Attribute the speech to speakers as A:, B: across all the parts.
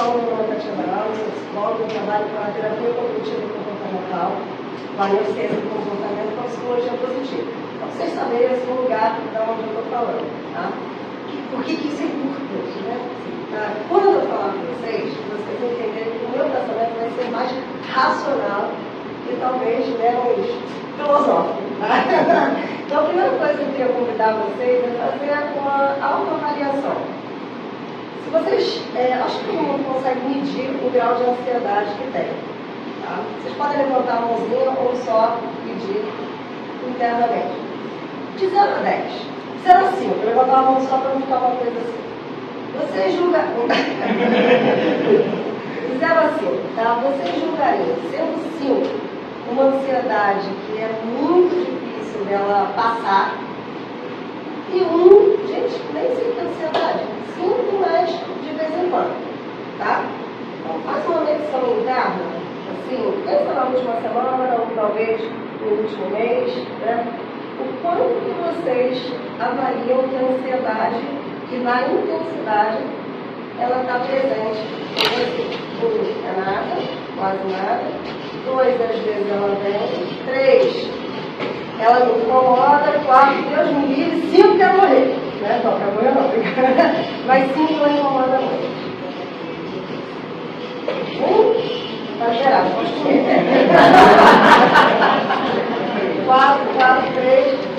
A: Paula Tatiana, eu sou psicóloga, eu trabalho com a terapia cognitiva comportamental, com a neurociência do comportamento, com a psicologia positiva. Para vocês saberem esse lugar de onde eu estou falando. Tá? Por que isso é importante? Né? Quando eu falar com vocês entenderem que o meu pensamento vai ser mais racional e talvez menos filosófico. Tá? Então, a primeira coisa que eu queria convidar vocês é fazer uma autoavaliação. Se vocês, acho que todo mundo consegue medir o grau de ansiedade que tem. Tá? Vocês podem levantar a mãozinha ou só medir internamente. De 0 a 10. 0 a 5. Levantar a mão só para não ficar uma coisa assim. Você julga. De 0 a 5, tá? Você julgaria, sendo 5, uma ansiedade que é muito difícil dela passar. E 1, gente, nem sei que é ansiedade. 5, mas de vez em quando. Tá? Então faz uma medição interna, assim, pensa na última semana, ou talvez no último mês, né? O quanto que vocês avaliam que a ansiedade e na intensidade ela está presente em você. 1 é nada, quase nada. 2, às vezes ela vem. 3, ela me incomoda. 4, Deus me livre. 5, quer morrer. Né? Não, quer morrer não. Mas 5 ela incomoda muito. 1, exagerado, pode comer. 4, 3.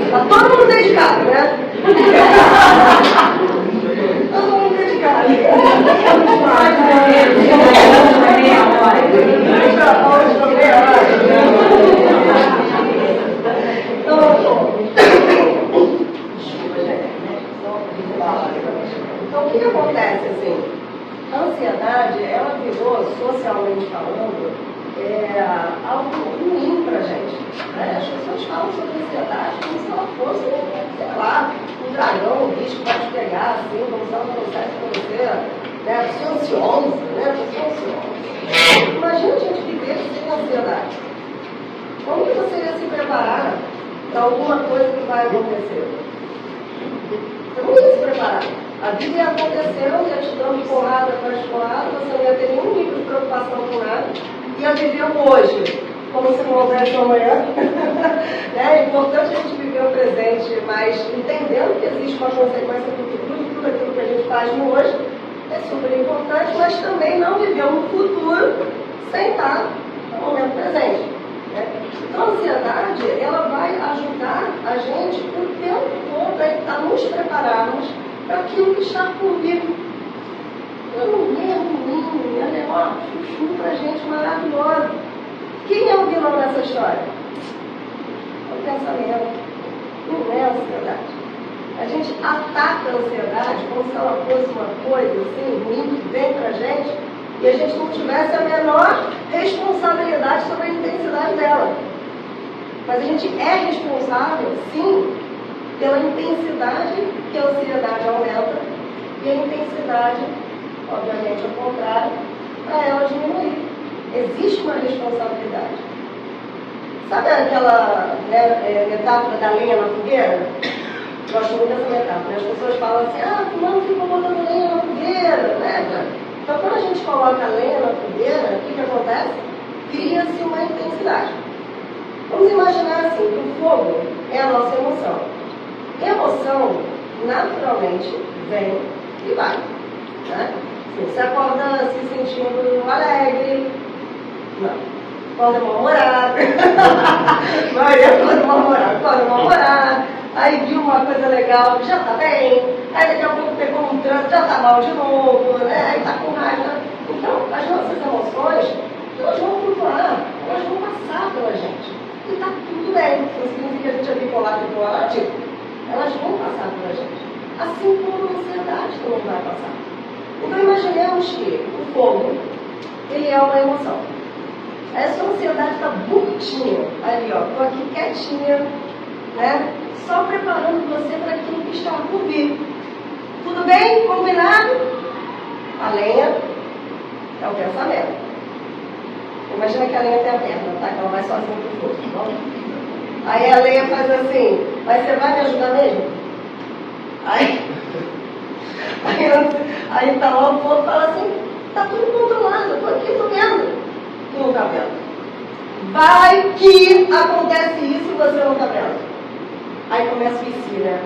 A: Está todo mundo dedicado, né? Todo mundo dedicado. Então, o que acontece, assim? A ansiedade, ela virou, socialmente falando, algo ruim pra gente. Né? As pessoas falam sobre ansiedade como se ela fosse, sei lá, um dragão, um bicho que vai te pegar, assim, como se ela trouxesse pra você, né? Pessoa ansiosa, né? Pessoa ansiosa. Imagina a gente viver sem ansiedade. Como que você ia se preparar para alguma coisa que vai acontecer? Você não ia se preparar. A vida ia acontecendo, ia te dando porrada atrás de porrada, você não ia ter nenhum nível de preocupação com nada, ia viver o hoje, como se não houvesse amanhã. É importante a gente viver o presente, mas entendendo que existe uma consequência do futuro, de tudo aquilo que a gente faz no hoje, é super importante, mas também não viver um futuro sem estar no momento presente. Né? Então, a ansiedade, ela vai ajudar a gente o tempo todo a nos prepararmos para aquilo que está por vir. Eu não é ruim, ela é uma chuchu para a gente maravilhosa. Quem é o vilão nessa história? É o pensamento, não é a ansiedade. A gente ataca a ansiedade como se ela fosse uma coisa assim, ruim que vem para a gente e a gente não tivesse a menor responsabilidade sobre a intensidade dela. Mas a gente é responsável, sim, pela intensidade que a ansiedade aumenta e a intensidade, obviamente, ao contrário, para ela diminuir. Existe uma responsabilidade. Sabe aquela metáfora da lenha na fogueira? Gosto muito dessa metáfora. As pessoas falam assim, fulano ficou botando lenha na fogueira, né? Então, quando a gente coloca a lenha na fogueira, o que acontece? Cria-se uma intensidade. Vamos imaginar assim, que o fogo é a nossa emoção. Emoção, naturalmente, vem e vai. Né? Você acorda se sentindo alegre, não. Acorda mal-humorado. Vai, acorda mal-humorado. Aí viu uma coisa legal, já está bem. Aí daqui a pouco pegou um trânsito, já está mal de novo, né? Aí está com raiva. Então, as nossas emoções, elas vão flutuar, elas vão passar pela gente. E está tudo bem. Não significa que a gente é bipolar, elas vão passar pela gente. Assim como a ansiedade também vai passar. Então imaginemos que o fogo, ele é uma emoção. Essa ansiedade está bonitinha ali, ó. Estou aqui quietinha, né? Só preparando você para aquilo que está por vir. Tudo bem? Combinado? A lenha é o pensamento. Imagina que a lenha tem a perna, tá? Que ela vai sozinha pro fogo, tá bom? Aí a lenha faz assim, mas você vai me ajudar mesmo? Aí Aí tá lá o povo fala assim, tá tudo controlado, eu tô aqui, tô vendo. Tu não tá vendo. Vai que acontece isso e você não tá vendo. Aí começa o IC, né?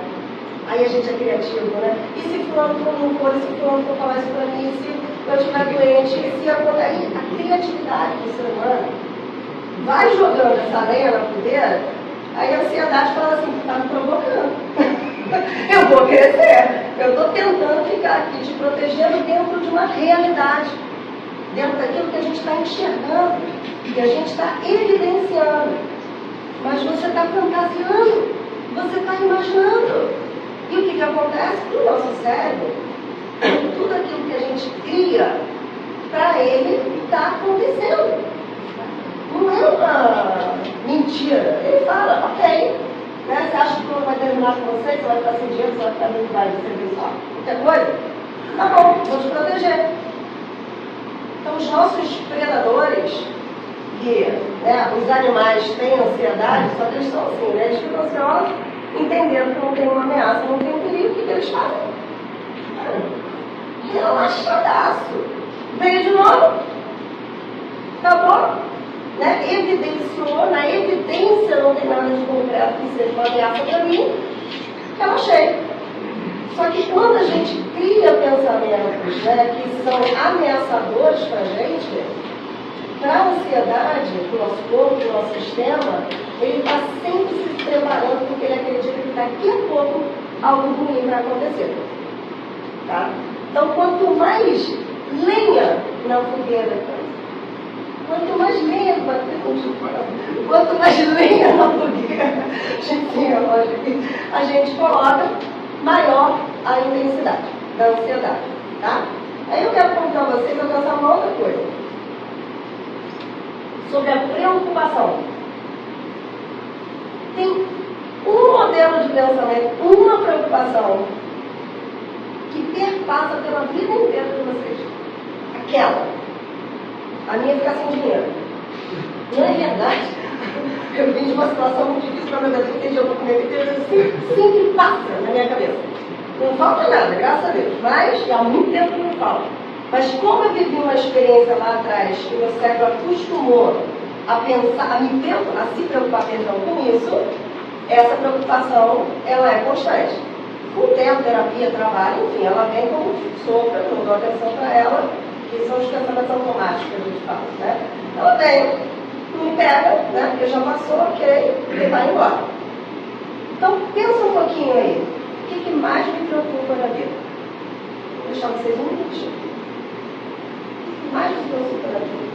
A: Aí a gente é criativo, né? E se fulano não for, e se fulano for falar isso pra mim, e se eu estiver doente, e se acontecer, a criatividade do ser humano vai jogando essa lenha na fogueira, aí a ansiedade fala assim, tu tá me provocando. Eu vou crescer. Eu estou tentando ficar aqui te protegendo dentro de uma realidade, dentro daquilo que a gente está enxergando, que a gente está evidenciando. Mas você está fantasiando, você está imaginando. E o que acontece no nosso cérebro? Tudo aquilo que a gente cria, para ele está acontecendo. Não é uma mentira. Ele fala, ok, né? Você acha que tudo vai terminar com você, você vai ficar sem dinheiro, você vai ficar dentro de serviço só? Qualquer coisa? Tá bom, vou te proteger. Então, os nossos predadores, que os animais têm ansiedade, só que eles são assim, né? Eles ficam ansiosos, entendendo que não tem uma ameaça, não tem um perigo, o que eles fazem? Relaxadaço. Veio de novo. Acabou. Né? Evidenciou, na evidência não tem nada de concreto que seja uma ameaça para mim, relaxei. Só que quando a gente cria pensamentos, né, que são ameaçadores para a gente, para a ansiedade, para o nosso corpo, para o nosso sistema, ele está sempre se preparando porque ele acredita que daqui a pouco algo ruim vai acontecer. Tá? Então, quanto mais lenha na fogueira, quanto mais lenha na fogueira a gente coloca, maior a intensidade da ansiedade. Tá? Aí eu quero perguntar a vocês, eu pensar uma outra coisa. Sobre a preocupação. Tem um modelo de pensamento, uma preocupação que perpassa pela vida inteira de vocês. Aquela. A minha é ficar sem dinheiro. Não é verdade? Eu vim de uma situação muito difícil para meu Deus, entendi o documento inteiro, sempre passa na minha cabeça. Não falta nada, graças a Deus. Mas há muito tempo que não falta. Mas como eu vivi uma experiência lá atrás, que o meu cérebro acostumou a pensar, a se preocupar com isso, essa preocupação, ela é constante. Com o tempo, terapia, trabalho, enfim, ela vem como sopra, eu não dou atenção para ela, que são os pensamentos automáticos que a gente fala, né? Ela vem, me pega, né? Porque já passou, ok, e vai embora. Então, pensa um pouquinho aí. O que mais me preocupa na vida? Vou deixar vocês um minutinho. O que mais me preocupa na vida?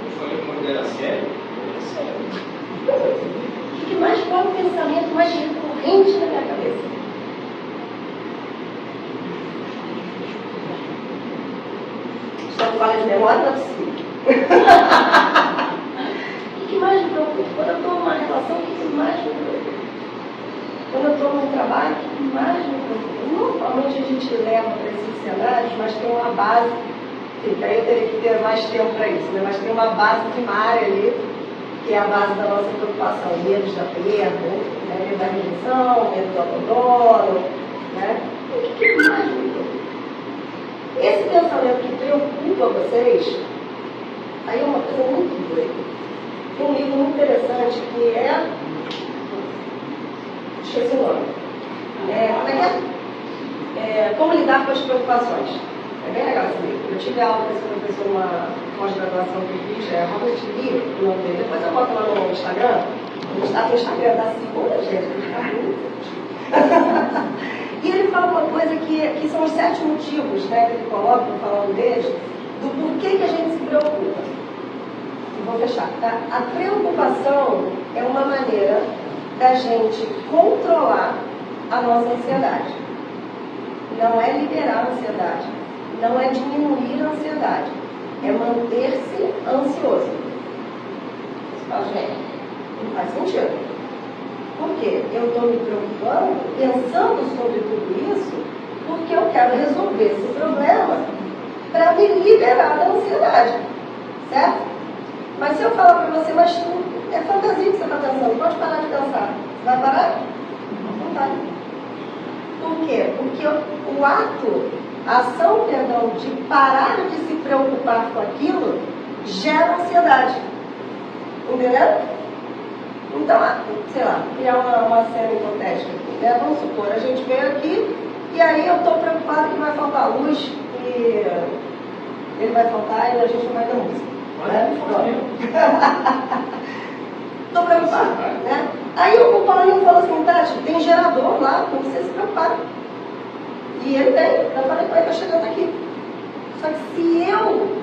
B: Eu falei que uma era sério? É sério.
A: O que mais, qual é o pensamento mais recorrente na minha cabeça? Só fala de memória, não é possível. O que mais me preocupa? Quando eu estou numa relação, o que mais me preocupa? Quando eu estou num trabalho, o que mais me preocupa? Normalmente a gente leva para esses cenários, mas tem uma base, enfim, aí eu teria que ter mais tempo para isso, né? Mas tem uma base primária ali, que é a base da nossa preocupação, medos da perda, né? Medo da rejeição, medo do abandono, né? O que mais me preocupa? Esse pensamento que preocupa vocês, aí é uma coisa muito doida. Tem um livro muito interessante que é... Esqueci o nome. Como lidar com as preocupações. É bem legal esse livro. Eu tive aula com esse professor numa pós-graduação que eu fiz, Robert Lee, o nome dele. Depois eu boto lá no Instagram. A gente está no Instagram da segunda, gente. E ele fala uma coisa que são os 7 motivos, né, que ele coloca, falando deles, do porquê que a gente se preocupa. Vou fechar, tá? A preocupação é uma maneira da gente controlar a nossa ansiedade. Não é liberar a ansiedade, não é diminuir a ansiedade, é manter-se ansioso. Você fala, gente, não faz sentido. Por quê? Eu estou me preocupando, pensando sobre tudo isso, porque eu quero resolver esse problema para me liberar da ansiedade. Certo? Mas se eu falar para você, mas é fantasia que você está pensando, pode parar de pensar. Vai parar? Não vai. Por quê? Porque o ato, a ação, perdão, de parar de se preocupar com aquilo, gera ansiedade. Entendeu? Então, sei lá, criar uma cena hipotética. Né? Vamos supor, a gente veio aqui e aí eu estou preocupada que vai faltar luz e ele vai faltar e a gente não vai ter música. Estou preocupada, né? Aí o Paulinho falou assim, Tati, tem gerador lá, não precisa se preocupar. E ele tem, eu falei com ele, está chegando aqui. Só que se eu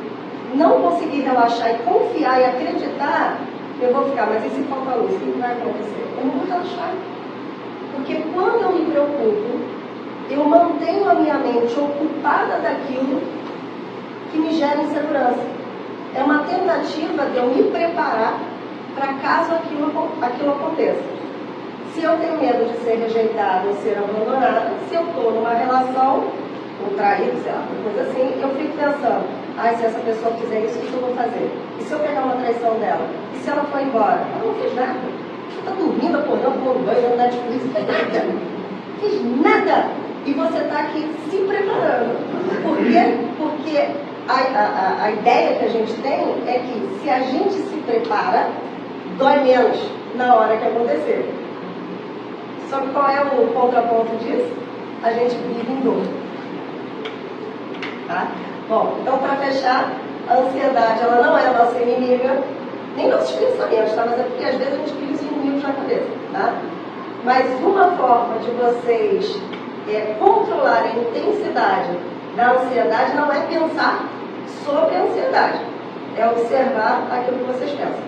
A: não conseguir relaxar e confiar e acreditar, eu vou ficar, mas e se faltar luz? O que vai acontecer? Eu não vou relaxar. Porque quando eu me preocupo, eu mantenho a minha mente ocupada daquilo que me gera insegurança. É uma tentativa de eu me preparar para caso aquilo aconteça. Se eu tenho medo de ser rejeitada ou ser abandonada, se eu estou numa relação, ou traído, sei lá, uma coisa assim, eu fico pensando, se essa pessoa fizer isso, o que eu vou fazer? E se eu pegar uma traição dela? E se ela for embora? Eu não fiz nada. Você está dormindo, acordando, tomando banho, vendo Netflix, não fez nada. Não fiz nada. E você está aqui se preparando. Por quê? Porque a ideia que a gente tem é que se a gente se prepara, dói menos na hora que acontecer. Só que qual é o contraponto disso? A gente vive em dor. Tá? Bom, então para fechar, a ansiedade ela não é a nossa inimiga, nem nossos pensamentos, tá? Mas é porque às vezes a gente cria os inimigos na cabeça. Tá? Mas uma forma de vocês controlar a intensidade da ansiedade não é pensar sobre a ansiedade, é observar aquilo que vocês pensam.